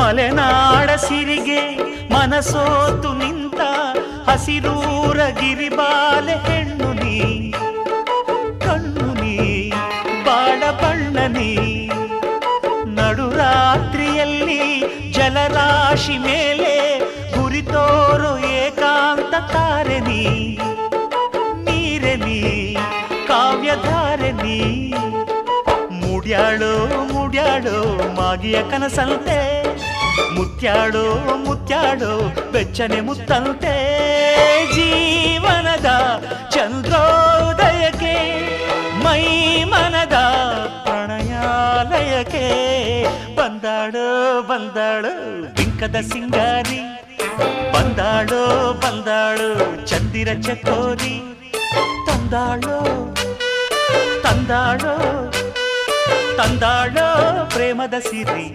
ಮಲೆನಾಡ ಸಿರಿಗೆ ಮನಸೋತು ನಿಂತ ಹಸಿರೂರ ಗಿರಿಬಾಲೆ ಹೆಣ್ಣು ನೀ, ಕಣ್ಣು ನೀ ಬಾಳ ಬಣ್ಣ ನೀ. ನಡುರಾತ್ರಿಯಲ್ಲಿ ಜಲರಾಶಿ ಮೇಲೆ ಗುರಿತೋರು ಏಕಾಂತ ತಾರೆ ನೀ, ನೀರೆ ನೀ ಕಾವ್ಯಧಾರೆ ನೀ. ಮುಡ್ಯಾಳೋ ಮುಡ್ಯಾಳೋ ಮಾಗಿಯ ಕನಸಂತೆ, ಮುತ್ಯಾಡೋ ಮುತ್ಯಾಡೋ ಬೆಚ್ಚನೆ ಮುತ್ತಂತೆ. ಜೀವನದ ಚಂದ್ರೋದಯಕ್ಕೆ ಮೈ ಮನದ ಪ್ರಣಯಾಲಯಕ್ಕೆ ಬಂದಾಳೋ ಬಂದಾಳೋ ಬಿಂಕದ ಸಿಂಗಾರಿ, ಬಂದಾಳೋ ಬಂದಾಳೋ ಚಂದಿರ ಚಕೋರಿ. ತಂದಾಳೋ ತಂದಾಳೋ ತಂದಾಳೋ ಪ್ರೇಮದ ಸಿರಿ.